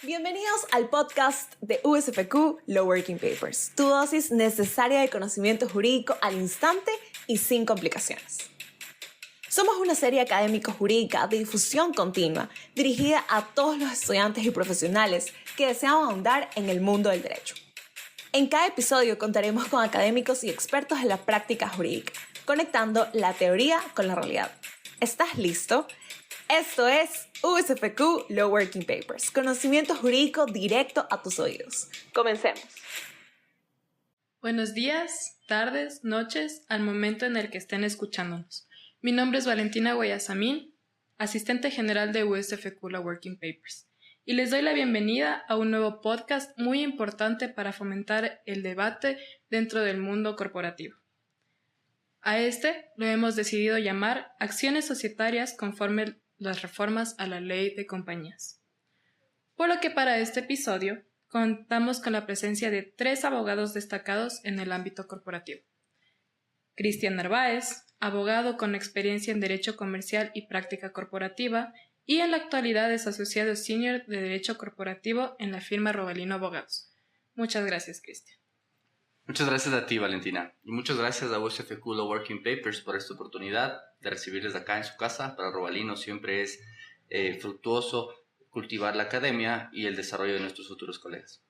Bienvenidos al podcast de USFQ Law Working Papers, tu dosis necesaria de conocimiento jurídico al instante y sin complicaciones. Somos una serie académico-jurídica de difusión continua dirigida a todos los estudiantes y profesionales que desean ahondar en el mundo del derecho. En cada episodio contaremos con académicos y expertos en la práctica jurídica, conectando la teoría con la realidad. ¿Estás listo? Esto es USFQ Law Working Papers, conocimiento jurídico directo a tus oídos. Comencemos. Buenos días, tardes, noches, al momento en el que estén escuchándonos. Mi nombre es Valentina Guayasamín, asistente general de USFQ Law Working Papers, y les doy la bienvenida a un nuevo podcast muy importante para fomentar el debate dentro del mundo corporativo. A este lo hemos decidido llamar Acciones Societarias conforme las reformas a la Ley de Compañías. Por lo que para este episodio contamos con la presencia de 3 abogados destacados en el ámbito corporativo. Cristian Narváez, abogado con experiencia en Derecho Comercial y Práctica Corporativa, y en la actualidad es asociado senior de Derecho Corporativo en la firma Robalino Abogados. Muchas gracias, Cristian. Muchas gracias a ti, Valentina, y muchas gracias a USFQ Law Working Papers por esta oportunidad de recibirles acá en su casa. Para Robalino siempre es fructuoso cultivar la academia y el desarrollo de nuestros futuros colegas.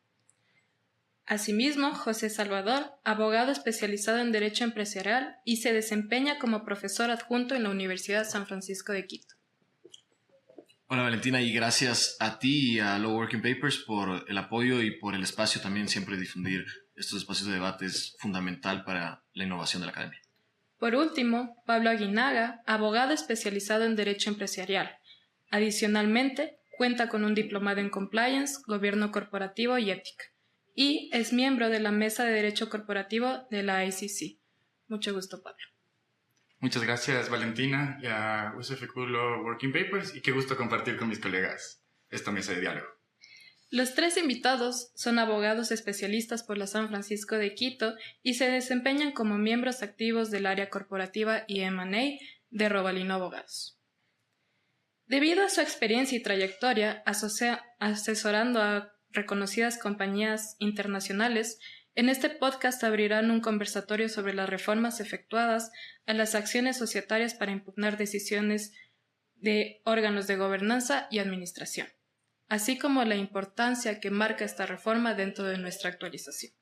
Asimismo, José Salvador, abogado especializado en Derecho Empresarial y se desempeña como profesor adjunto en la Universidad San Francisco de Quito. Hola Valentina, y gracias a ti y a Law Working Papers por el apoyo y por el espacio también. Siempre difundir estos espacios de debate es fundamental para la innovación de la academia. Por último, Pablo Aguinaga, abogado especializado en Derecho Empresarial. Adicionalmente, cuenta con un diplomado en Compliance, Gobierno Corporativo y Ética, y es miembro de la Mesa de Derecho Corporativo de la ICC. Mucho gusto, Pablo. Muchas gracias, Valentina, y a USFQ Law Working Papers, y qué gusto compartir con mis colegas esta mesa de diálogo. Los 3 invitados son abogados especialistas por la San Francisco de Quito y se desempeñan como miembros activos del área corporativa y M&A de Robalino Abogados. Debido a su experiencia y trayectoria asesorando a reconocidas compañías internacionales, en este podcast abrirán un conversatorio sobre las reformas efectuadas a las acciones societarias para impugnar decisiones de órganos de gobernanza y administración, así como la importancia que marca esta reforma dentro de nuestra actualización.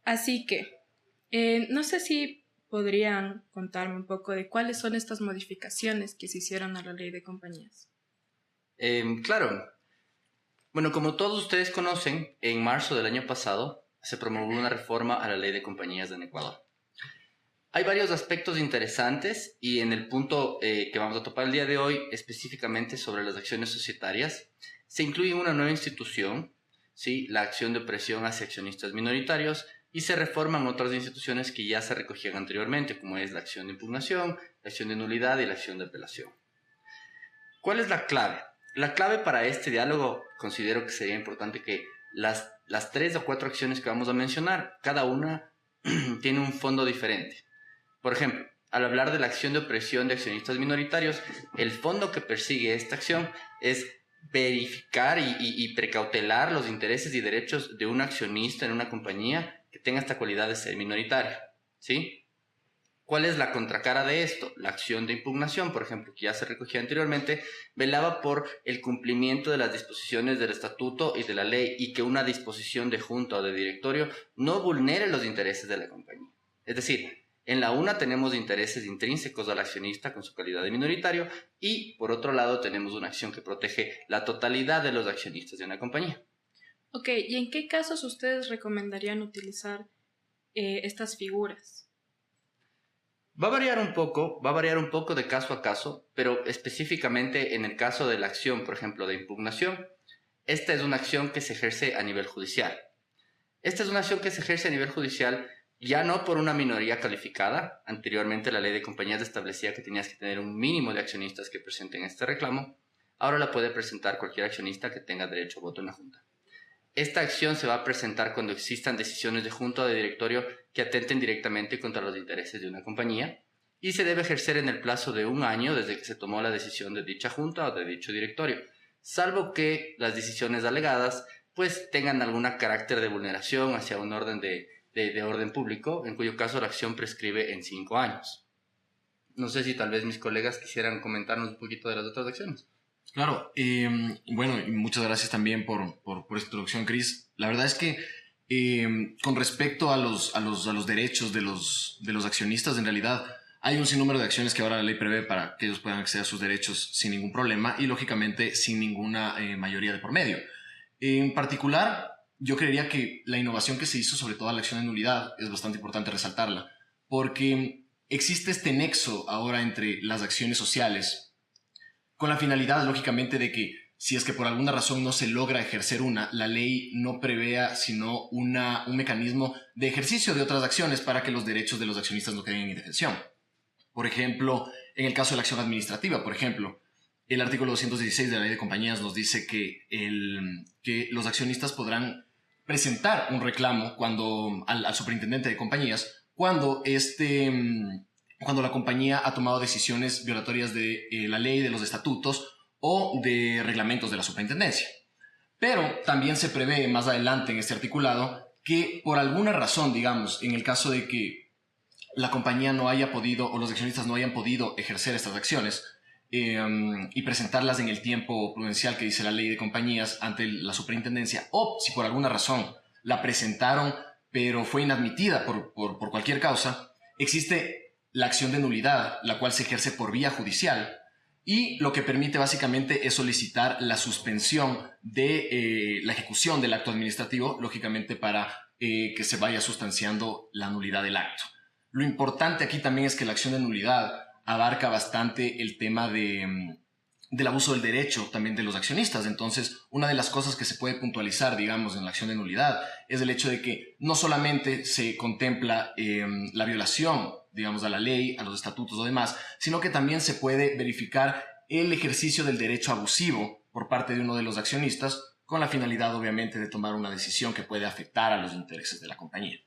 Así que, no sé si podrían contarme un poco de cuáles son estas modificaciones que se hicieron a la Ley de Compañías. Claro. Bueno, como todos ustedes conocen, en marzo del año pasado se promulgó una reforma a la Ley de Compañías en Ecuador. Hay varios aspectos interesantes y en el punto que vamos a topar el día de hoy, específicamente sobre las acciones societarias, se incluye una nueva institución, ¿sí?, la acción de presión hacia accionistas minoritarios, y se reforman otras instituciones que ya se recogían anteriormente, como es la acción de impugnación, la acción de nulidad y la acción de apelación. ¿Cuál es la clave? La clave para este diálogo considero que sería importante que las 3 o 4 acciones que vamos a mencionar, cada una tiene un fondo diferente. Por ejemplo, al hablar de la acción de opresión de accionistas minoritarios, el fondo que persigue esta acción es verificar y precautelar los intereses y derechos de un accionista en una compañía que tenga esta cualidad de ser minoritario, ¿sí? ¿Cuál es la contracara de esto? La acción de impugnación, por ejemplo, que ya se recogía anteriormente, velaba por el cumplimiento de las disposiciones del estatuto y de la ley y que una disposición de junta o de directorio no vulnere los intereses de la compañía. Es decir, en la una tenemos intereses intrínsecos al accionista con su calidad de minoritario y, por otro lado, tenemos una acción que protege la totalidad de los accionistas de una compañía. Ok, ¿y en qué casos ustedes recomendarían utilizar estas figuras? Va a variar un poco de caso a caso, pero específicamente en el caso de la acción, por ejemplo, de impugnación, esta es una acción que se ejerce a nivel judicial. Esta es una acción que se ejerce a nivel judicial ya no por una minoría calificada. Anteriormente la Ley de Compañías establecía que tenías que tener un mínimo de accionistas que presenten este reclamo. Ahora la puede presentar cualquier accionista que tenga derecho a voto en la Junta. Esta acción se va a presentar cuando existan decisiones de junta o de directorio que atenten directamente contra los intereses de una compañía y se debe ejercer en el plazo de 1 año desde que se tomó la decisión de dicha junta o de dicho directorio. salvo que las decisiones alegadas pues tengan algún carácter de vulneración hacia un orden de orden público, en cuyo caso la acción prescribe en 5 años. No sé si tal vez mis colegas quisieran comentarnos un poquito de las otras acciones. Claro, bueno, y muchas gracias también por esta introducción, Chris. La verdad es que con respecto a los derechos de los accionistas, en realidad hay un sinnúmero de acciones que ahora la ley prevé para que ellos puedan acceder a sus derechos sin ningún problema y, lógicamente, sin ninguna mayoría de por medio. En particular, yo creería que la innovación que se hizo sobre toda la acción de nulidad es bastante importante resaltarla, porque existe este nexo ahora entre las acciones sociales, con la finalidad, lógicamente, de que si es que por alguna razón no se logra ejercer la ley no prevea sino un mecanismo de ejercicio de otras acciones para que los derechos de los accionistas no queden en indefensión. Por ejemplo, en el caso de la acción administrativa, por ejemplo, el artículo 216 de la Ley de Compañías nos dice que los accionistas podrán presentar un reclamo al superintendente de compañías cuando la compañía ha tomado decisiones violatorias de la ley, de los estatutos o de reglamentos de la superintendencia. Pero también se prevé más adelante en este articulado que por alguna razón, digamos, en el caso de que la compañía no haya podido o los accionistas no hayan podido ejercer estas acciones y presentarlas en el tiempo prudencial que dice la ley de compañías ante la superintendencia, o si por alguna razón la presentaron pero fue inadmitida por cualquier causa, existe la acción de nulidad, la cual se ejerce por vía judicial y lo que permite básicamente es solicitar la suspensión de la ejecución del acto administrativo, lógicamente para que se vaya sustanciando la nulidad del acto. Lo importante aquí también es que la acción de nulidad abarca bastante el tema del abuso del derecho también de los accionistas. Entonces, una de las cosas que se puede puntualizar, digamos, en la acción de nulidad es el hecho de que no solamente se contempla la violación, digamos, a la ley, a los estatutos o demás, sino que también se puede verificar el ejercicio del derecho abusivo por parte de uno de los accionistas con la finalidad, obviamente, de tomar una decisión que puede afectar a los intereses de la compañía.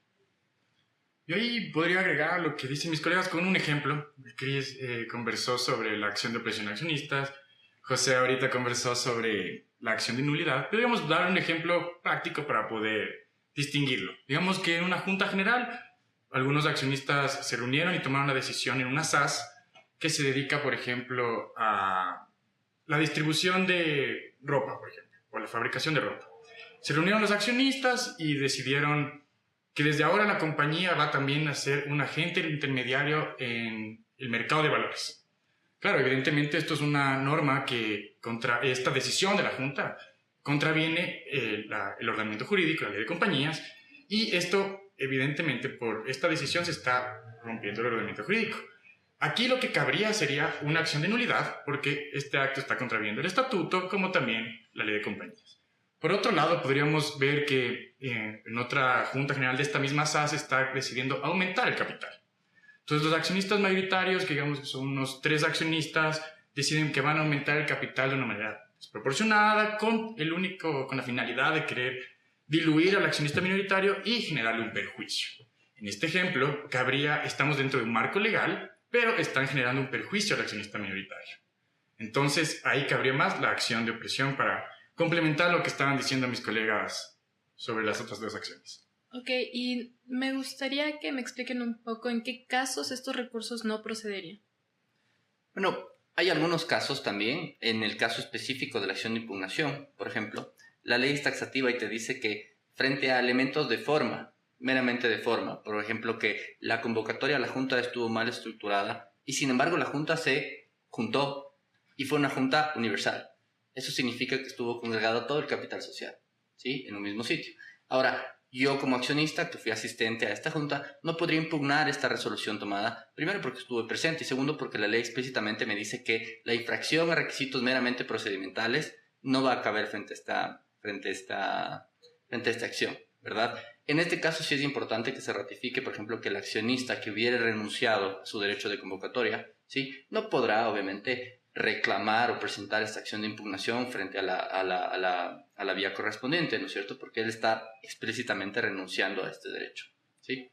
Yo ahí podría agregar lo que dicen mis colegas con un ejemplo. Chris conversó sobre la acción de opresión a accionistas, José ahorita conversó sobre la acción de nulidad, pero digamos dar un ejemplo práctico para poder distinguirlo. Digamos que en una junta general algunos accionistas se reunieron y tomaron una decisión en una SAS que se dedica, por ejemplo, a la distribución de ropa, por ejemplo, o la fabricación de ropa. Se reunieron los accionistas y decidieron que desde ahora la compañía va también a ser un agente intermediario en el mercado de valores. Claro, evidentemente esto es una norma que contra esta decisión de la Junta contraviene el ordenamiento jurídico, la ley de compañías, y esto, evidentemente, por esta decisión se está rompiendo el ordenamiento jurídico. Aquí lo que cabría sería una acción de nulidad, porque este acto está contraviendo el estatuto, como también la ley de compañías. Por otro lado, podríamos ver que en otra Junta General de esta misma SAS está decidiendo aumentar el capital. Entonces, los accionistas mayoritarios, que digamos que son unos 3 accionistas, deciden que van a aumentar el capital de una manera desproporcionada con la finalidad de querer diluir al accionista minoritario y generarle un perjuicio. En este ejemplo, estamos dentro de un marco legal, pero están generando un perjuicio al accionista minoritario. Entonces, ahí cabría más la acción de opresión para complementar lo que estaban diciendo mis colegas sobre las otras 2 acciones. Ok, y me gustaría que me expliquen un poco en qué casos estos recursos no procederían. Bueno, hay algunos casos también. En el caso específico de la acción de impugnación, por ejemplo, la ley es taxativa y te dice que frente a elementos de forma, meramente de forma, por ejemplo, que la convocatoria a la Junta estuvo mal estructurada y sin embargo la Junta se juntó y fue una Junta universal. Eso significa que estuvo congregado todo el capital social, ¿sí? En un mismo sitio. Ahora, yo como accionista, que fui asistente a esta junta, no podría impugnar esta resolución tomada, primero porque estuve presente y segundo porque la ley explícitamente me dice que la infracción a requisitos meramente procedimentales no va a caber frente a esta acción, ¿verdad? En este caso sí es importante que se ratifique, por ejemplo, que el accionista que hubiera renunciado a su derecho de convocatoria, ¿sí? No podrá, obviamente, reclamar o presentar esta acción de impugnación frente a la vía correspondiente, ¿no es cierto? Porque él está explícitamente renunciando a este derecho, ¿sí?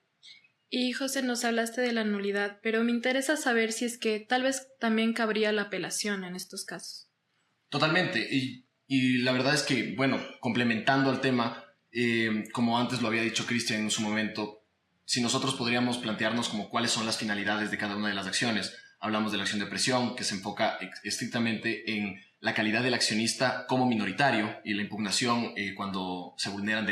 Y José, nos hablaste de la nulidad, pero me interesa saber si es que tal vez también cabría la apelación en estos casos. Totalmente. Y Y la verdad es que, bueno, complementando al tema, como antes lo había dicho Cristian en su momento, si nosotros podríamos plantearnos como cuáles son las finalidades de cada una de las acciones. Hablamos de la acción de presión, que se enfoca estrictamente en la calidad del accionista como minoritario, y la impugnación cuando se vulneran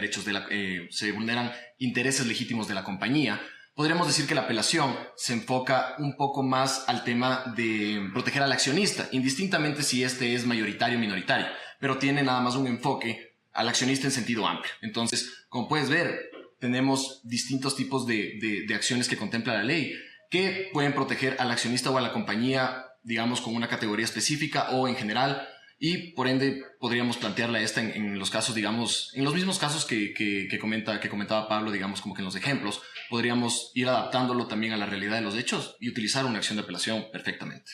se vulneran intereses legítimos de la compañía. Podríamos decir que la apelación se enfoca un poco más al tema de proteger al accionista, indistintamente si este es mayoritario o minoritario, pero tiene nada más un enfoque al accionista en sentido amplio. Entonces, como puedes ver, tenemos distintos tipos de acciones que contempla la ley que pueden proteger al accionista o a la compañía, digamos, con una categoría específica o en general, y por ende podríamos plantearla esta en los casos, digamos, en los mismos casos que comentaba Pablo, digamos, como que en los ejemplos, podríamos ir adaptándolo también a la realidad de los hechos y utilizar una acción de apelación perfectamente.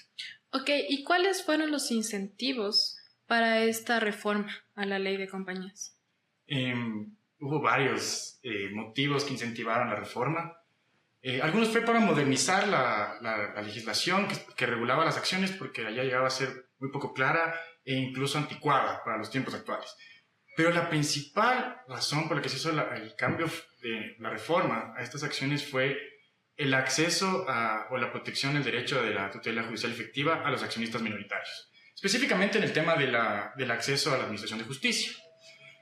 Ok, ¿y cuáles fueron los incentivos para esta reforma a la ley de compañías? Hubo varios motivos que incentivaron la reforma. Algunos fue para modernizar la legislación que regulaba las acciones, porque ya llegaba a ser muy poco clara e incluso anticuada para los tiempos actuales. Pero la principal razón por la que se hizo el cambio de la reforma a estas acciones fue el acceso o la protección del derecho de la tutela judicial efectiva a los accionistas minoritarios, específicamente en el tema del acceso a la administración de justicia.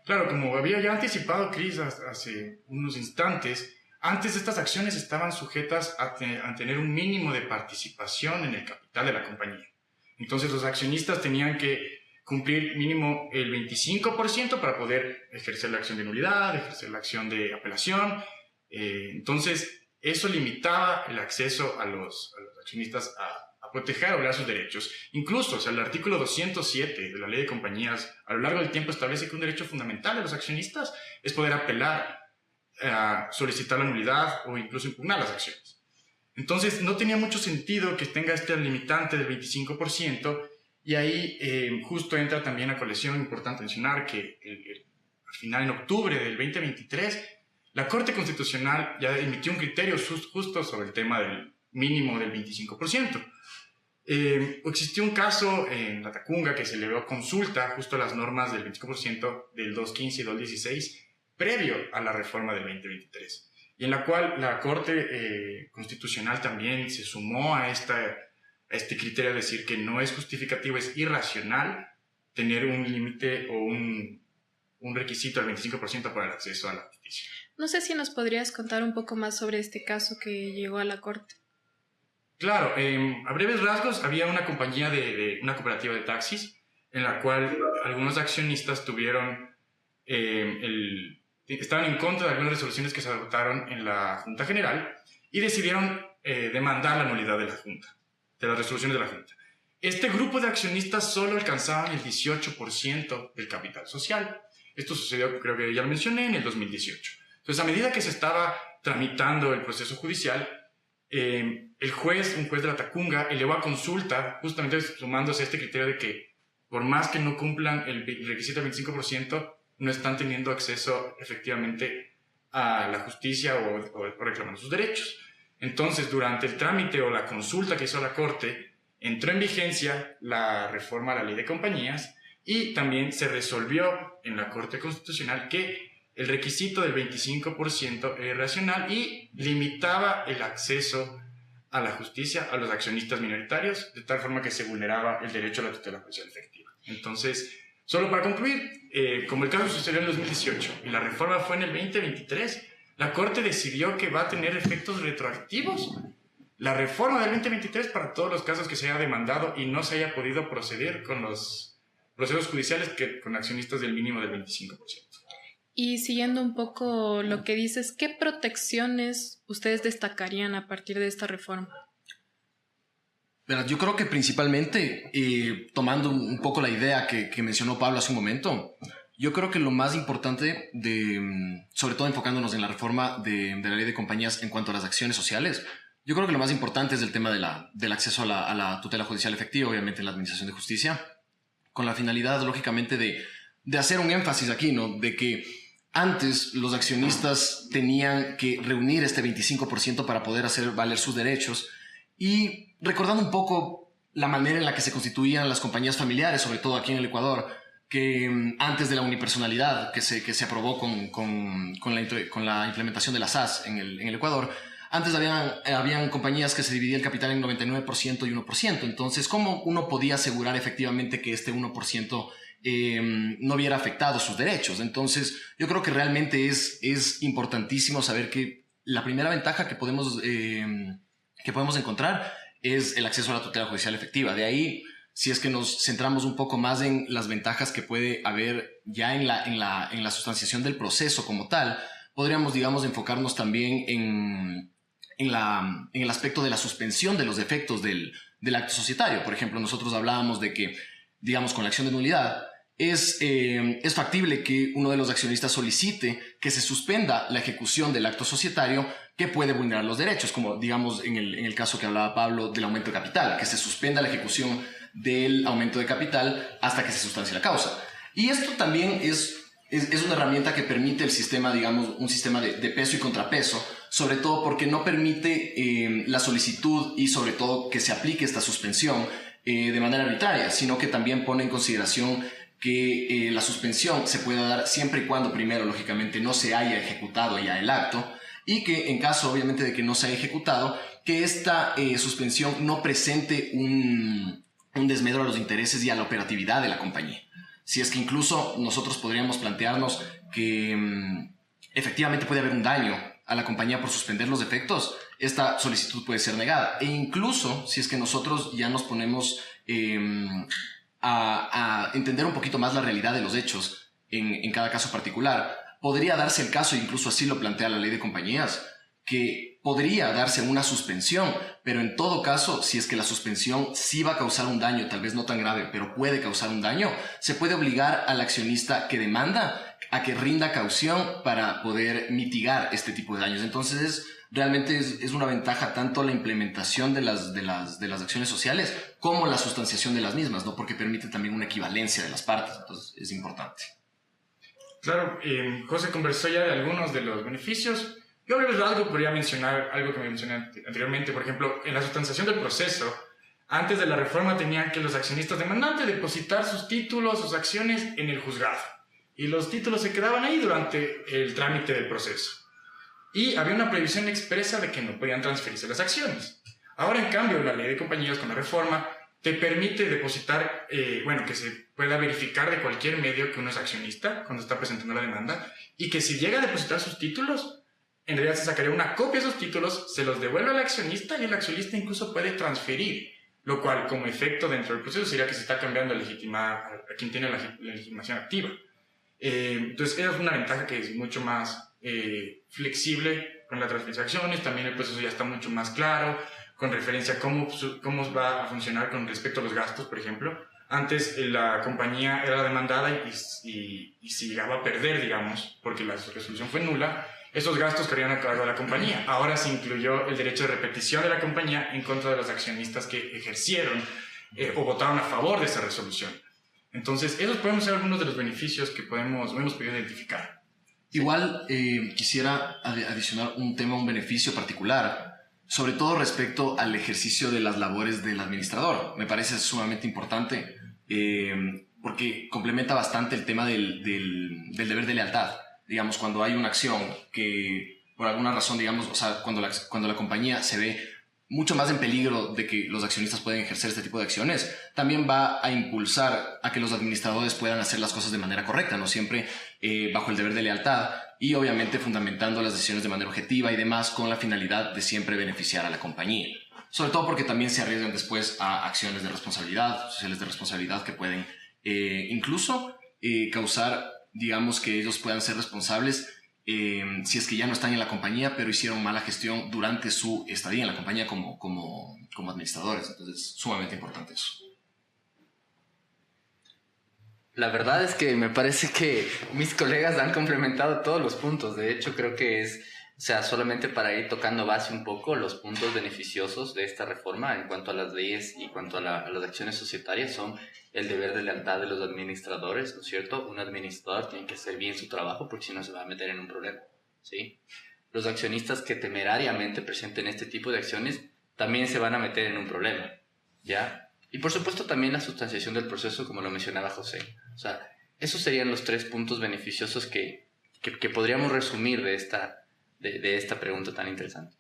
Claro, como había ya anticipado Chris hace unos instantes, antes estas acciones estaban sujetas a tener un mínimo de participación en el capital de la compañía. Entonces los accionistas tenían que cumplir mínimo el 25% para poder ejercer la acción de nulidad, ejercer la acción de apelación. Entonces eso limitaba el acceso a los accionistas a proteger o velar sus derechos. Incluso, o sea, el artículo 207 de la Ley de Compañías a lo largo del tiempo establece que un derecho fundamental de los accionistas es poder apelar, solicitar la nulidad o incluso impugnar las acciones. Entonces no tenía mucho sentido que tenga este limitante del 25%, y ahí justo entra también a colección. Importante mencionar que al final, en octubre del 2023, la Corte Constitucional ya emitió un criterio justo sobre el tema del mínimo del 25%. Existió un caso en la Tacunga que se elevó a consulta justo a las normas del 25% del 215 y 216 previo a la reforma del 2023, y en la cual la Corte Constitucional también se sumó a este criterio de decir que no es justificativo, es irracional tener un límite o un requisito del 25% para el acceso a la justicia. No sé si nos podrías contar un poco más sobre este caso que llegó a la Corte. Claro, a breves rasgos, había una compañía una cooperativa de taxis en la cual algunos accionistas estaban en contra de algunas resoluciones que se adoptaron en la Junta General y decidieron demandar la nulidad de la Junta, de las resoluciones de la Junta. Este grupo de accionistas solo alcanzaban el 18% del capital social. Esto sucedió, creo que ya lo mencioné, en el 2018. Entonces, a medida que se estaba tramitando el proceso judicial, un juez de la Tacunga elevó a consulta, justamente sumándose a este criterio de que por más que no cumplan el requisito del 25%, no están teniendo acceso efectivamente a la justicia o reclamando sus derechos. Entonces, durante el trámite o la consulta que hizo la Corte, entró en vigencia la reforma a la Ley de Compañías, y también se resolvió en la Corte Constitucional que el requisito del 25% era irracional y limitaba el acceso a la justicia a los accionistas minoritarios, de tal forma que se vulneraba el derecho a la tutela judicial efectiva. Entonces, solo para concluir, como el caso sucedió en el 2018 y la reforma fue en el 2023, la Corte decidió que va a tener efectos retroactivos la reforma del 2023 para todos los casos que se haya demandado y no se haya podido proceder con los procesos judiciales con accionistas del mínimo del 25%. Y siguiendo un poco lo que dices, ¿qué protecciones ustedes destacarían a partir de esta reforma? Pero yo creo que principalmente, tomando un poco la idea que mencionó Pablo hace un momento, yo creo que lo más importante, sobre todo enfocándonos en la reforma de la Ley de Compañías en cuanto a las acciones sociales, yo creo que lo más importante es el tema del acceso a la tutela judicial efectiva, obviamente en la administración de justicia, con la finalidad, lógicamente, de hacer un énfasis aquí, ¿no? De que antes los accionistas tenían que reunir este 25% para poder hacer valer sus derechos, y recordando un poco la manera en la que se constituían las compañías familiares, sobre todo aquí en el Ecuador, que antes de la unipersonalidad que se aprobó con la implementación de la SAS en el Ecuador, antes habían compañías que se dividía el capital en 99% y 1%. Entonces, ¿cómo uno podía asegurar efectivamente que este 1% no viera afectados sus derechos? Entonces, yo creo que realmente es importantísimo saber que la primera ventaja que podemos encontrar es el acceso a la tutela judicial efectiva. De ahí, si es que nos centramos un poco más en las ventajas que puede haber ya en la sustanciación del proceso como tal, podríamos, digamos, enfocarnos también en el aspecto de la suspensión de los efectos del acto societario. Por ejemplo, nosotros hablábamos de que, digamos, con la acción de nulidad, es factible que uno de los accionistas solicite que se suspenda la ejecución del acto societario que puede vulnerar los derechos, como digamos en el caso que hablaba Pablo del aumento de capital, que se suspenda la ejecución del aumento de capital hasta que se sustancie la causa. Y esto también es una herramienta que permite el sistema, digamos, un sistema de peso y contrapeso, sobre todo porque no permite la solicitud y sobre todo que se aplique esta suspensión de manera arbitraria, sino que también pone en consideración que la suspensión se pueda dar siempre y cuando primero, lógicamente, no se haya ejecutado ya el acto, y que en caso, obviamente, de que no se haya ejecutado, que esta suspensión no presente un desmedro a los intereses y a la operatividad de la compañía. Si es que incluso nosotros podríamos plantearnos que efectivamente puede haber un daño a la compañía por suspender los efectos, esta solicitud puede ser negada. E incluso si es que nosotros ya nos ponemos a entender un poquito más la realidad de los hechos en cada caso particular, podría darse el caso, incluso así lo plantea la ley de compañías, que podría darse una suspensión, pero en todo caso, si es que la suspensión sí va a causar un daño, tal vez no tan grave, pero puede causar un daño, se puede obligar al accionista que demanda a que rinda caución para poder mitigar este tipo de daños. Entonces, realmente es una ventaja tanto la implementación de las acciones sociales como la sustanciación de las mismas, ¿no? Porque permite también una equivalencia de las partes, entonces es importante. Claro, José conversó ya de algunos de los beneficios. Yo a algo podría mencionar algo que me mencioné anteriormente. Por ejemplo, en la sustanciación del proceso, antes de la reforma tenían que los accionistas demandantes depositar sus títulos, sus acciones en el juzgado. Y los títulos se quedaban ahí durante el trámite del proceso. Y había una previsión expresa de que no podían transferirse las acciones. Ahora, en cambio, la ley de compañías con la reforma te permite depositar, que se pueda verificar de cualquier medio que uno es accionista cuando está presentando la demanda, y que si llega a depositar sus títulos, en realidad se sacaría una copia de esos títulos, se los devuelve al accionista y el accionista incluso puede transferir, lo cual como efecto dentro del proceso sería que se está cambiando a quien tiene la legitimación activa. Entonces esa es una ventaja que es mucho más flexible con la transferencia de acciones. También el proceso ya está mucho más claro con referencia a cómo va a funcionar con respecto a los gastos, por ejemplo. Antes la compañía era demandada y si llegaba a perder, digamos, porque la resolución fue nula, esos gastos caerían a cargo de la compañía. Ahora se incluyó el derecho de repetición de la compañía en contra de los accionistas que ejercieron o votaron a favor de esa resolución. Entonces, esos podemos ser algunos de los beneficios que hemos podido identificar. Igual quisiera adicionar un beneficio particular, sobre todo respecto al ejercicio de las labores del administrador. Me parece sumamente importante porque complementa bastante el tema del deber de lealtad. Digamos, cuando hay una acción que por alguna razón, digamos, o sea, cuando la compañía se ve mucho más en peligro de que los accionistas pueden ejercer este tipo de acciones, también va a impulsar a que los administradores puedan hacer las cosas de manera correcta, no siempre bajo el deber de lealtad y obviamente fundamentando las decisiones de manera objetiva y demás con la finalidad de siempre beneficiar a la compañía. Sobre todo porque también se arriesgan después a acciones de responsabilidad, sociales de responsabilidad que pueden incluso causar, digamos, que ellos puedan ser responsables si es que ya no están en la compañía, pero hicieron mala gestión durante su estadía en la compañía como administradores. Entonces, es sumamente importante eso. La verdad es que me parece que mis colegas han complementado todos los puntos. De hecho, creo que solamente para ir tocando base un poco los puntos beneficiosos de esta reforma en cuanto a las leyes y cuanto a las acciones societarias son el deber de lealtad de los administradores, ¿no es cierto? Un administrador tiene que hacer bien su trabajo porque si no se va a meter en un problema, ¿sí? Los accionistas que temerariamente presenten este tipo de acciones también se van a meter en un problema, ¿ya? Y por supuesto también la sustanciación del proceso, como lo mencionaba José. O sea, Esos serían los 3 puntos beneficiosos que podríamos resumir de esta pregunta tan interesante.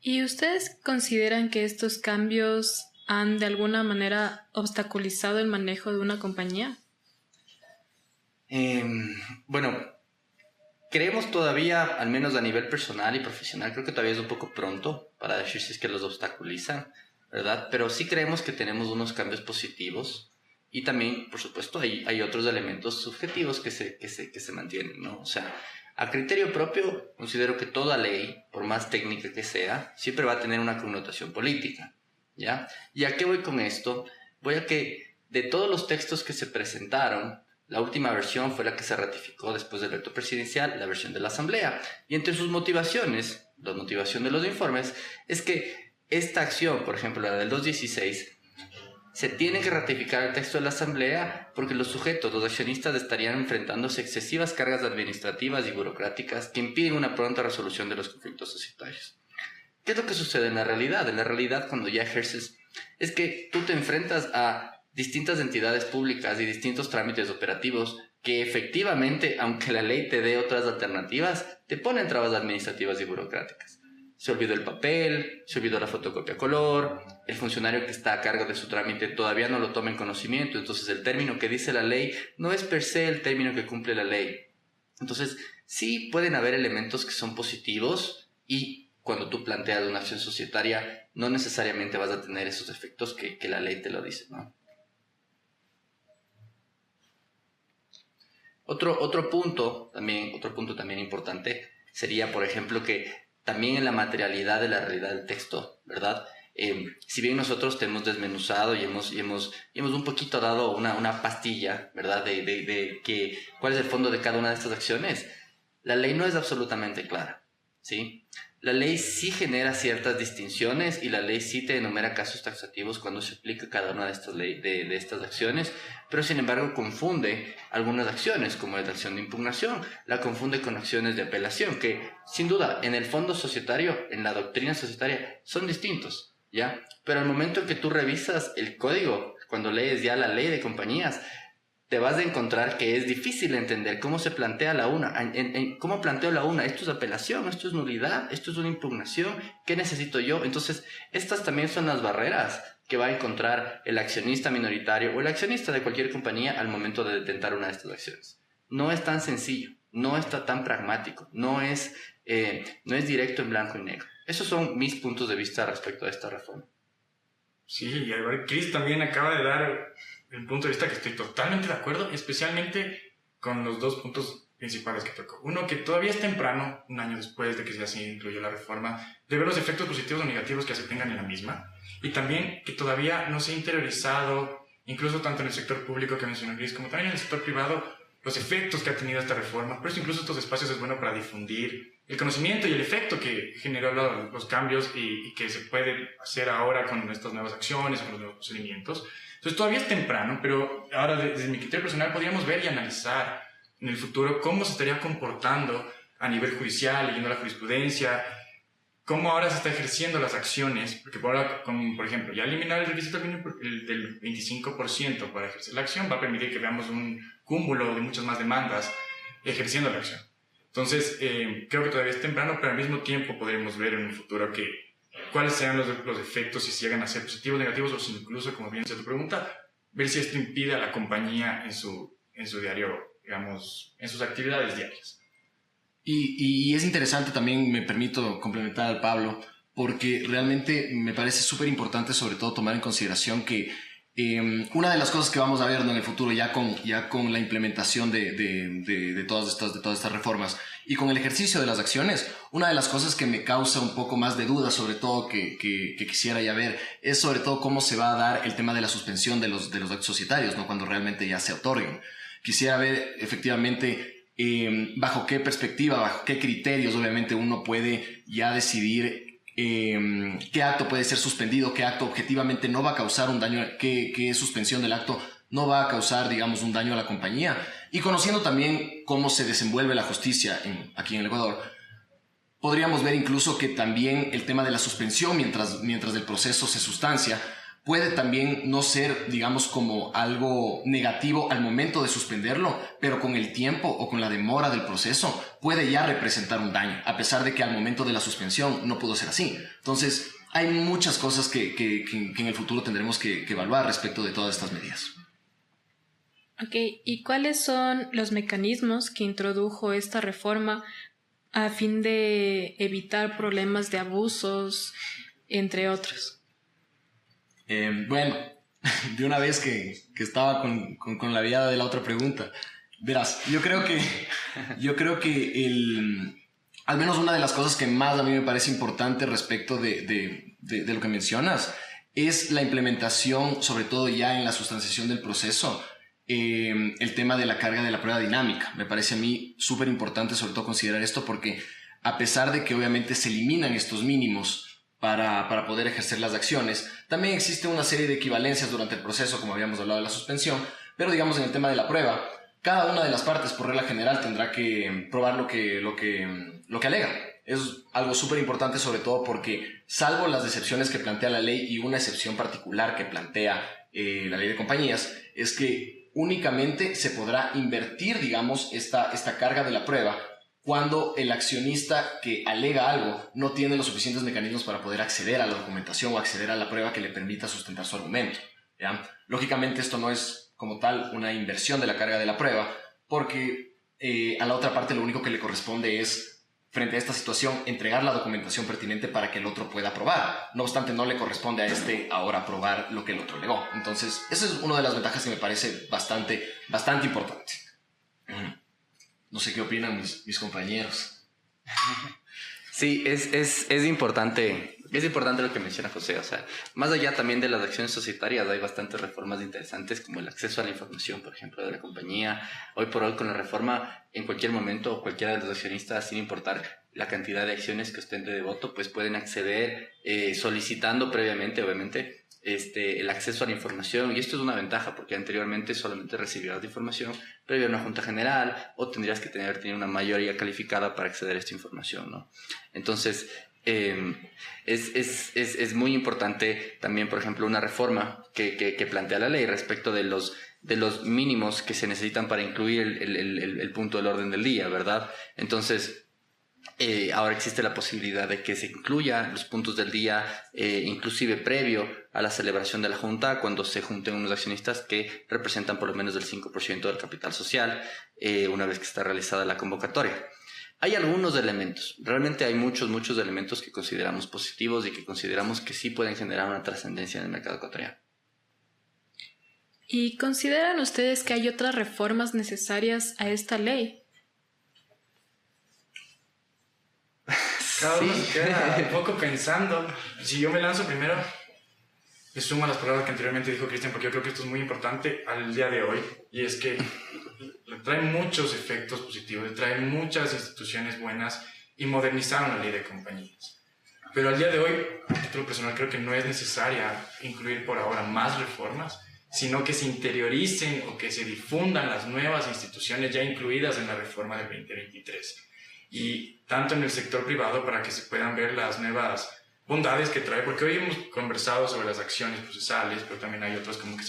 ¿Y ustedes consideran que estos cambios han de alguna manera obstaculizado el manejo de una compañía? Bueno, creemos todavía, al menos a nivel personal y profesional, creo que todavía es un poco pronto para decir si es que los obstaculizan, ¿verdad? Pero sí creemos que tenemos unos cambios positivos y también, por supuesto, hay otros elementos subjetivos que se mantienen, ¿no? O sea, a criterio propio, considero que toda ley, por más técnica que sea, siempre va a tener una connotación política, ¿ya? ¿Y a qué voy con esto? Voy a que de todos los textos que se presentaron, la última versión fue la que se ratificó después del veto presidencial, la versión de la Asamblea. Y entre sus motivaciones, la motivación de los informes, es que esta acción, por ejemplo, la del 216, se tiene que ratificar el texto de la Asamblea porque los sujetos, los accionistas, estarían enfrentándose a excesivas cargas administrativas y burocráticas que impiden una pronta resolución de los conflictos societarios. ¿Qué es lo que sucede en la realidad? En la realidad, cuando ya ejerces, es que tú te enfrentas a distintas entidades públicas y distintos trámites operativos que efectivamente, aunque la ley te dé otras alternativas, te ponen trabas administrativas y burocráticas. Se olvidó el papel, se olvidó la fotocopia a color, el funcionario que está a cargo de su trámite todavía no lo toma en conocimiento, entonces el término que dice la ley no es per se el término que cumple la ley. Entonces, sí pueden haber elementos que son positivos y cuando tú planteas una acción societaria no necesariamente vas a tener esos efectos que la ley te lo dice, ¿no? Otro punto también importante sería, por ejemplo, que también en la materialidad de la realidad del texto, ¿verdad? Si bien nosotros te hemos desmenuzado y hemos un poquito dado una pastilla, ¿verdad? De cuál es el fondo de cada una de estas acciones, la ley no es absolutamente clara, ¿sí? La ley sí genera ciertas distinciones y la ley sí te enumera casos taxativos cuando se aplica cada una de estas acciones, pero sin embargo confunde algunas acciones, como la acción de impugnación, la confunde con acciones de apelación, que sin duda en el fondo societario, en la doctrina societaria, son distintos, ¿ya? Pero al momento en que tú revisas el código, cuando lees ya la ley de compañías, te vas a encontrar que es difícil entender cómo se plantea la una. ¿Cómo planteo la una? ¿Esto es apelación? ¿Esto es nulidad? ¿Esto es una impugnación? ¿Qué necesito yo? Entonces, estas también son las barreras que va a encontrar el accionista minoritario o el accionista de cualquier compañía al momento de detentar una de estas acciones. No es tan sencillo, no está tan pragmático, no es directo en blanco y negro. Esos son mis puntos de vista respecto a esta reforma. Sí, y Chris también acaba de dar el punto de vista que estoy totalmente de acuerdo, especialmente con los 2 puntos principales que tocó. Uno, que todavía es temprano, un año después de que se incluyó la reforma, de ver los efectos positivos o negativos que se tengan en la misma. Y también que todavía no se ha interiorizado, incluso tanto en el sector público que mencionó Chris, como también en el sector privado, los efectos que ha tenido esta reforma. Por eso incluso estos espacios es bueno para difundir el conocimiento y el efecto que generó los cambios y que se puede hacer ahora con estas nuevas acciones, con los nuevos procedimientos. Entonces todavía es temprano, pero ahora desde mi criterio personal podríamos ver y analizar en el futuro cómo se estaría comportando a nivel judicial, leyendo la jurisprudencia, cómo ahora se está ejerciendo las acciones, porque ahora, por ejemplo, ya eliminar el requisito del 25% para ejercer la acción va a permitir que veamos un cúmulo de muchas más demandas ejerciendo la acción. Entonces, creo que todavía es temprano, pero al mismo tiempo podremos ver en un futuro cuáles serán los efectos, si llegan a ser positivos, negativos, o si incluso, como bien se tu pregunta, ver si esto impide a la compañía en su diario, digamos, en sus actividades diarias. Y es interesante también, me permito complementar al Pablo, porque realmente me parece súper importante sobre todo tomar en consideración que una de las cosas que vamos a ver en el futuro ya con la implementación de todas estas reformas y con el ejercicio de las acciones, una de las cosas que me causa un poco más de duda, sobre todo que quisiera ya ver, es sobre todo cómo se va a dar el tema de la suspensión de los actos societarios, ¿no? Cuando realmente ya se otorguen. Quisiera ver efectivamente bajo qué perspectiva, bajo qué criterios obviamente uno puede ya decidir qué acto puede ser suspendido, qué acto objetivamente no va a causar un daño, qué suspensión del acto no va a causar, digamos, un daño a la compañía. Y conociendo también cómo se desenvuelve la justicia aquí en el Ecuador, podríamos ver incluso que también el tema de la suspensión mientras el proceso se sustancia puede también no ser, digamos, como algo negativo al momento de suspenderlo, pero con el tiempo o con la demora del proceso puede ya representar un daño, a pesar de que al momento de la suspensión no pudo ser así. Entonces, hay muchas cosas que en el futuro tendremos que evaluar respecto de todas estas medidas. Ok, ¿y cuáles son los mecanismos que introdujo esta reforma a fin de evitar problemas de abusos, entre otros? Bueno, de una vez que estaba con la viada de la otra pregunta, verás, yo creo que al menos una de las cosas que más a mí me parece importante respecto de lo que mencionas es la implementación, sobre todo ya en la sustanciación del proceso, el tema de la carga de la prueba dinámica. Me parece a mí súper importante sobre todo considerar esto porque a pesar de que obviamente se eliminan estos mínimos para poder ejercer las acciones, también existe una serie de equivalencias durante el proceso, como habíamos hablado de la suspensión, pero digamos en el tema de la prueba, cada una de las partes por regla general tendrá que probar lo que alega. Es algo súper importante sobre todo porque, salvo las excepciones que plantea la ley y una excepción particular que plantea la ley de compañías, es que únicamente se podrá invertir, digamos, esta carga de la prueba cuando el accionista que alega algo no tiene los suficientes mecanismos para poder acceder a la documentación o acceder a la prueba que le permita sustentar su argumento, ¿ya? Lógicamente esto no es como tal una inversión de la carga de la prueba porque a la otra parte lo único que le corresponde es, frente a esta situación, entregar la documentación pertinente para que el otro pueda probar. No obstante, no le corresponde a este ahora probar lo que el otro alegó. Entonces, esa es una de las ventajas que me parece bastante importante. No sé qué opinan mis compañeros. Sí, es importante lo que menciona José. O sea, más allá también de las acciones societarias, hay bastantes reformas interesantes como el acceso a la información, por ejemplo, de la compañía. Hoy por hoy, con la reforma, en cualquier momento, cualquiera de los accionistas, sin importar la cantidad de acciones que ostente de voto, pues pueden acceder solicitando previamente, obviamente, el acceso a la información. Y esto es una ventaja porque anteriormente solamente recibías la información previa a una junta general o tendrías que tener una mayoría calificada para acceder a esta información, ¿no? Entonces, es muy importante también, por ejemplo, una reforma que plantea la ley respecto de los mínimos que se necesitan para incluir el punto del orden del día, ¿verdad? Entonces, ahora existe la posibilidad de que se incluya los puntos del día, inclusive previo a la celebración de la junta, cuando se junten unos accionistas que representan por lo menos el 5% del capital social, una vez que está realizada la convocatoria. Hay algunos elementos, realmente hay muchos elementos que consideramos positivos y que consideramos que sí pueden generar una trascendencia en el mercado ecuatoriano. ¿Y consideran ustedes que hay otras reformas necesarias a esta ley? Cada uno se queda un poco pensando. Si yo me lanzo primero, le sumo a las palabras que anteriormente dijo Cristian, porque yo creo que esto es muy importante al día de hoy, y es que le trae muchos efectos positivos, le trae muchas instituciones buenas y modernizaron la ley de compañías. Pero al día de hoy, a título personal, creo que no es necesaria incluir por ahora más reformas, sino que se interioricen o que se difundan las nuevas instituciones ya incluidas en la reforma del 2023. Y tanto en el sector privado para que se puedan ver las nuevas bondades que trae, porque hoy hemos conversado sobre las acciones procesales, pero también hay otras como que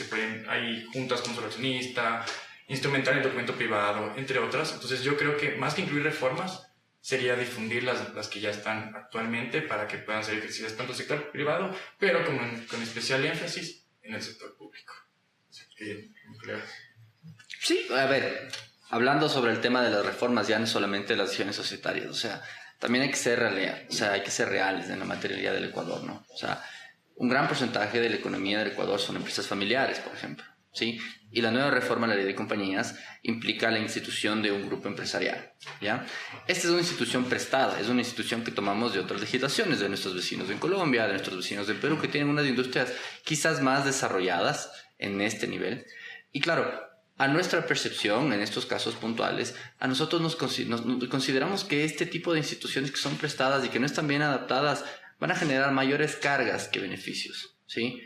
hay juntas con solo accionista, instrumentar el documento privado, entre otras. Entonces yo creo que más que incluir reformas, sería difundir las que ya están actualmente para que puedan ser ejercidas tanto en el sector privado, pero con especial énfasis en el sector público. Sí, a ver, hablando sobre el tema de las reformas, ya no solamente las acciones societarias, o sea, también hay que ser reales en la materialidad del Ecuador, ¿no? O sea, un gran porcentaje de la economía del Ecuador son empresas familiares, por ejemplo, ¿sí? Y la nueva reforma a la ley de compañías implica la institución de un grupo empresarial, ¿ya? Esta es una institución prestada, es una institución que tomamos de otras legislaciones, de nuestros vecinos en Colombia, de nuestros vecinos en Perú, que tienen unas industrias quizás más desarrolladas en este nivel. Y claro, a nuestra percepción, en estos casos puntuales, a nosotros nos consideramos que este tipo de instituciones que son prestadas y que no están bien adaptadas van a generar mayores cargas que beneficios, ¿sí?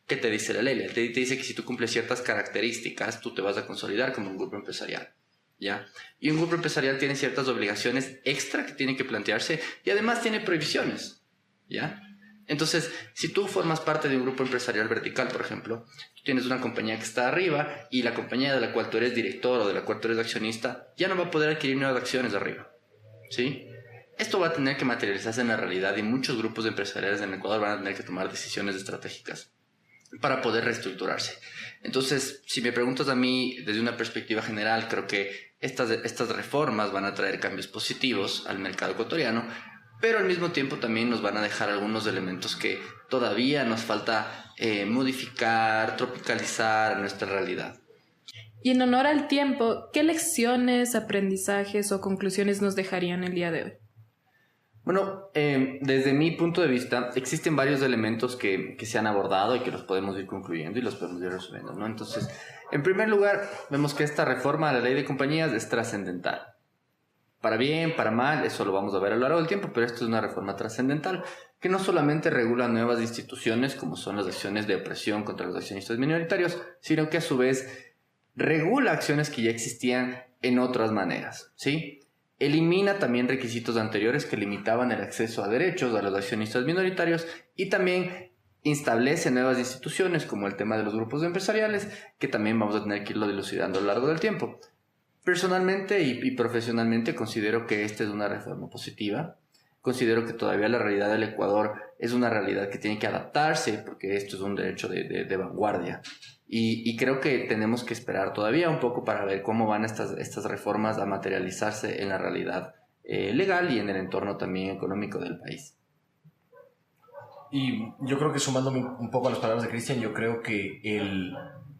¿Qué te dice la ley? Te dice que si tú cumples ciertas características, tú te vas a consolidar como un grupo empresarial, ¿ya? Y un grupo empresarial tiene ciertas obligaciones extra que tiene que plantearse y además tiene prohibiciones, ¿ya? Entonces, si tú formas parte de un grupo empresarial vertical, por ejemplo, tú tienes una compañía que está arriba y la compañía de la cual tú eres director o de la cual tú eres accionista ya no va a poder adquirir nuevas acciones de arriba, ¿sí? Esto va a tener que materializarse en la realidad y muchos grupos empresariales en Ecuador van a tener que tomar decisiones estratégicas para poder reestructurarse. Entonces, si me preguntas a mí desde una perspectiva general, creo que estas reformas van a traer cambios positivos al mercado ecuatoriano, pero al mismo tiempo también nos van a dejar algunos elementos que todavía nos falta modificar, tropicalizar a nuestra realidad. Y en honor al tiempo, ¿qué lecciones, aprendizajes o conclusiones nos dejarían el día de hoy? Bueno, desde mi punto de vista, existen varios elementos que se han abordado y que los podemos ir concluyendo y los podemos ir resumiendo, ¿no? Entonces, en primer lugar, vemos que esta reforma a la ley de compañías es trascendental. Para bien, para mal, eso lo vamos a ver a lo largo del tiempo, pero esto es una reforma trascendental que no solamente regula nuevas instituciones como son las acciones de opresión contra los accionistas minoritarios, sino que a su vez regula acciones que ya existían en otras maneras, ¿sí? Elimina también requisitos anteriores que limitaban el acceso a derechos a los accionistas minoritarios y también establece nuevas instituciones como el tema de los grupos empresariales que también vamos a tener que irlo dilucidando a lo largo del tiempo. Personalmente y profesionalmente considero que esta es una reforma positiva. Considero que todavía la realidad del Ecuador es una realidad que tiene que adaptarse porque esto es un derecho de vanguardia. Y creo que tenemos que esperar todavía un poco para ver cómo van estas reformas a materializarse en la realidad legal y en el entorno también económico del país. Y yo creo que sumándome un poco a las palabras de Cristian, yo creo que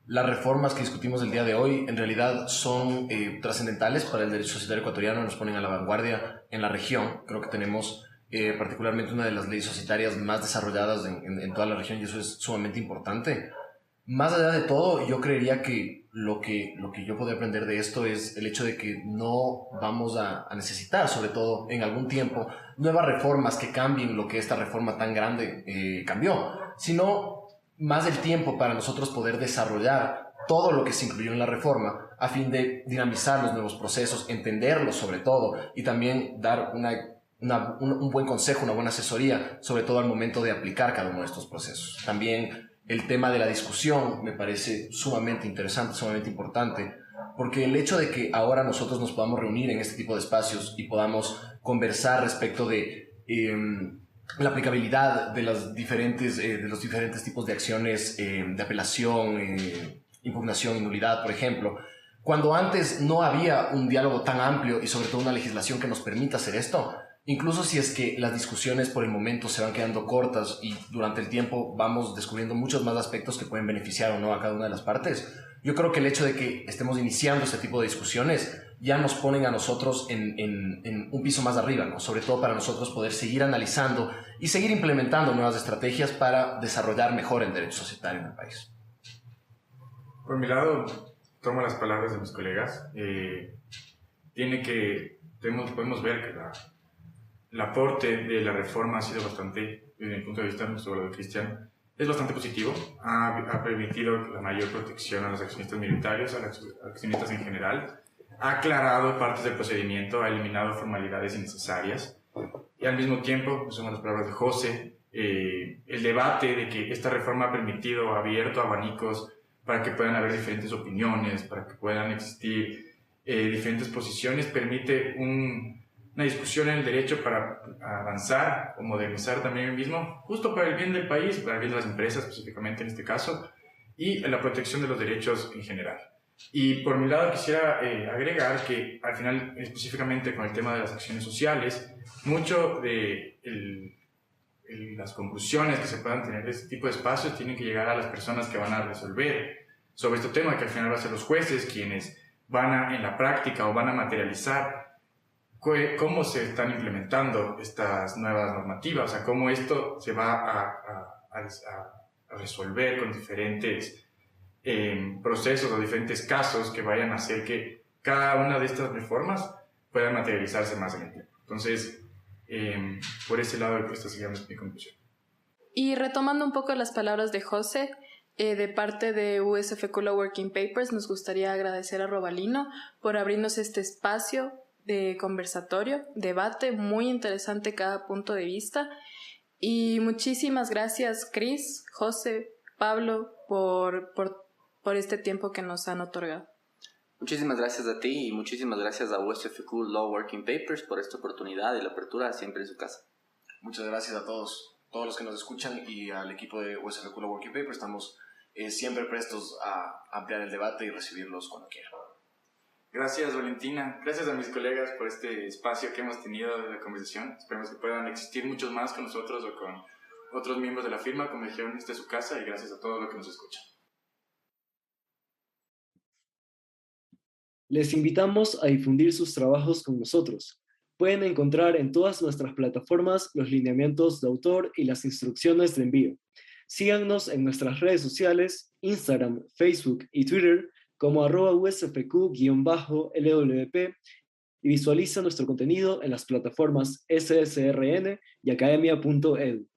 las reformas que discutimos el día de hoy en realidad son trascendentales para el derecho societario ecuatoriano, nos ponen a la vanguardia en la región. Creo que tenemos particularmente una de las leyes societarias más desarrolladas en toda la región y eso es sumamente importante. Más allá de todo, yo creería que lo que yo podría aprender de esto es el hecho de que no vamos a necesitar, sobre todo en algún tiempo, nuevas reformas que cambien lo que esta reforma tan grande cambió, sino más el tiempo para nosotros poder desarrollar todo lo que se incluyó en la reforma a fin de dinamizar los nuevos procesos, entenderlos sobre todo y también dar un buen consejo, una buena asesoría, sobre todo al momento de aplicar cada uno de estos procesos. También el tema de la discusión me parece sumamente interesante, sumamente importante, porque el hecho de que ahora nosotros nos podamos reunir en este tipo de espacios y podamos conversar respecto de la aplicabilidad de los diferentes tipos de acciones de apelación, impugnación y nulidad, por ejemplo, cuando antes no había un diálogo tan amplio y sobre todo una legislación que nos permita hacer esto, incluso si es que las discusiones por el momento se van quedando cortas y durante el tiempo vamos descubriendo muchos más aspectos que pueden beneficiar o no a cada una de las partes, yo creo que el hecho de que estemos iniciando este tipo de discusiones ya nos ponen a nosotros en un piso más arriba, ¿no? Sobre todo para nosotros poder seguir analizando y seguir implementando nuevas estrategias para desarrollar mejor el derecho societario en el país. Por mi lado, tomo las palabras de mis colegas. Podemos ver que el aporte de la reforma ha sido bastante, desde mi punto de vista, sobre lo de Cristian, es bastante positivo. Ha permitido la mayor protección a los accionistas minoritarios, a los accionistas en general. Ha aclarado partes del procedimiento, ha eliminado formalidades innecesarias. Y al mismo tiempo, pues son las palabras de José, el debate de que esta reforma ha permitido, abierto abanicos para que puedan haber diferentes opiniones, para que puedan existir diferentes posiciones, permite una discusión en el derecho para avanzar o modernizar también el mismo, justo para el bien del país, para el bien de las empresas específicamente en este caso, y la protección de los derechos en general. Y por mi lado quisiera agregar que al final, específicamente con el tema de las acciones sociales, mucho de las conclusiones que se puedan tener de este tipo de espacios tienen que llegar a las personas que van a resolver sobre este tema, que al final van a ser los jueces quienes van en la práctica o van a materializar cómo se están implementando estas nuevas normativas, o sea, cómo esto se va a resolver con diferentes procesos o diferentes casos que vayan a hacer que cada una de estas reformas pueda materializarse más en el tiempo. Entonces, por ese lado, esta sería mi conclusión. Y retomando un poco las palabras de José, de parte de USFQ Law Working Papers, nos gustaría agradecer a Robalino por abrirnos este espacio de conversatorio, debate, muy interesante cada punto de vista. Y muchísimas gracias, Chris, José, Pablo, por este tiempo que nos han otorgado. Muchísimas gracias a ti y muchísimas gracias a USFQ Law Working Papers por esta oportunidad y la apertura siempre en su casa. Muchas gracias a todos los que nos escuchan y al equipo de USFQ Law Working Paper. Estamos siempre prestos a ampliar el debate y recibirlos cuando quieran. Gracias, Valentina. Gracias a mis colegas por este espacio que hemos tenido de la conversación. Esperemos que puedan existir muchos más con nosotros o con otros miembros de la firma. Como dijeron, esta es su casa y gracias a todos los que nos escuchan. Les invitamos a difundir sus trabajos con nosotros. Pueden encontrar en todas nuestras plataformas los lineamientos de autor y las instrucciones de envío. Síganos en nuestras redes sociales, Instagram, Facebook y Twitter como @USFQ_LWP y visualiza nuestro contenido en las plataformas SSRN y academia.edu.